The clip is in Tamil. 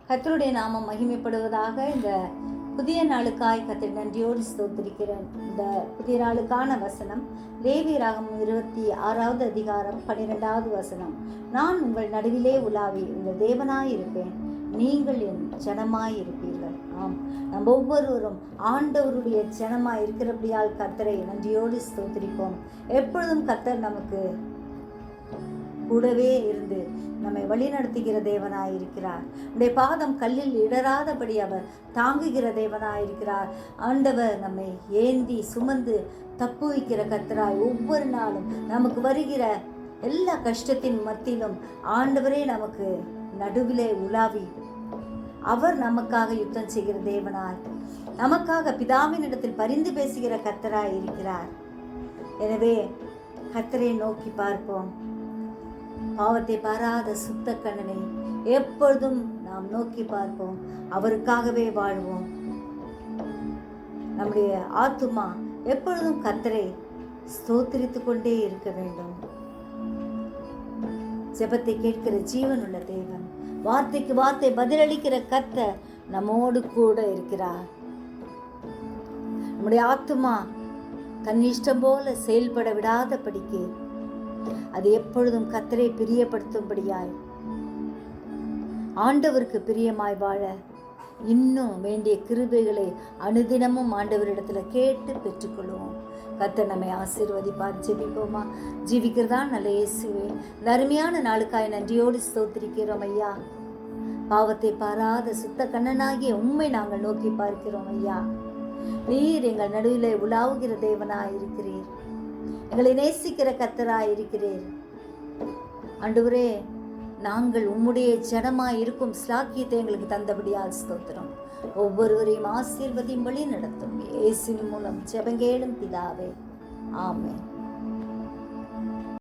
கர்த்தருடைய நாமம் மகிமைப்படுவதாக. இந்த புதிய நாளுக்காய் கர்த்தரை நன்றியோடு ஸ்தோத்திரிக்கிறேன். இந்த புதிய நாளுக்கான வசனம் லேவியராகமம் 26வது அதிகாரம் 12வது வசனம். நான் உங்கள் நடுவிலே உலாவி உங்கள் தேவனாயிருப்பேன், நீங்கள் என் ஜனமாயிருப்பீர்கள். ஆம், நம்ம ஒவ்வொருவரும் ஆண்டவருடைய ஜனமாய் இருக்கிறபடியால் கர்த்தரை நன்றியோடு ஸ்தோத்திரிப்போம். எப்பொழுதும் கர்த்தர் நமக்கு கூடவே இருந்து நம்மை வழிநடத்துகிற தேவனாயிருக்கிறார். நம்முடைய பாதம் கல்லில் இடராதபடி அவர் தாங்குகிற தேவனாயிருக்கிறார். ஆண்டவர் நம்மை ஏந்தி சுமந்து தப்புவிக்கிற கர்த்தராய் ஒவ்வொரு நாளும் நமக்கு வருகிற எல்லா கஷ்டத்தின் மத்தியிலும் ஆண்டவரே நமக்கு நடுவிலே உலாவி அவர் நமக்காக யுத்தம் செய்கிற தேவனாய், நமக்காக பிதாவின் இடத்தில் பரிந்து பேசுகிற கர்த்தராய் இருக்கிறார். எனவே கர்த்தரை நோக்கி பார்ப்போம். பாவத்தை பாராத சுத்த கண்ணனை எப்பொழுதும் நாம் நோக்கி பார்ப்போம். அவருக்காகவே வாழ்வோம். நம்முடைய ஆத்துமா எப்பொழுதும் கர்த்தரை ஸ்தோத்திரித்து கொண்டே இருக்க வேண்டும். ஜெபத்தை கேட்கிற ஜீவன் உள்ள தேவன், வார்த்தைக்கு வார்த்தை பதிலளிக்கிற கர்த்தர் நம்மோடு கூட இருக்கிறார். நம்முடைய ஆத்துமா தன் இஷ்டம் போல செயல்பட விடாதபடிக்கு அது எப்பொழுதும் கர்த்தரை பிரியப்படுத்தும்படியாய் ஆண்டவருக்கு பிரியமாய் வாழ இன்னும் வேண்டிய கிருபைகளை அனுதினமும் ஆண்டவரிடத்துல கேட்டு பெற்றுக்கொள்வோம். கர்த்தர் நம்மை ஆசீர்வதிப்பார். ஜெபிப்போமா? ஜீவிக்கிறதா நல்ல இயேசுவே, இந்த அருமையான நாளுக்காய் நன்றியோடு ஸ்தோத்திரிக்கிறோம் ஐயா. பாவத்தை பாராத சுத்த கண்ணனாகிய உம்மை நாங்கள் நோக்கி பார்க்கிறோம் ஐயா. நீர் எங்கள் நடுவிலே உலாவுகிற தேவனாய் இருக்கிறீர், எங்களை நேசிக்கிற கர்த்தராய் இருக்கிறீர். ஆண்டவரே, நாங்கள் உம்முடைய ஜனமாய் இருக்கும் ஸ்லாக்கியத்தை எங்களுக்கு தந்தபடியால் ஸ்தோத்திரம். ஒவ்வொருவரையும் ஆசீர்வதியும்படி நடத்தும். இயேசுவின் மூலம் ஜெபங்கேளும் பிதாவே, ஆமென்.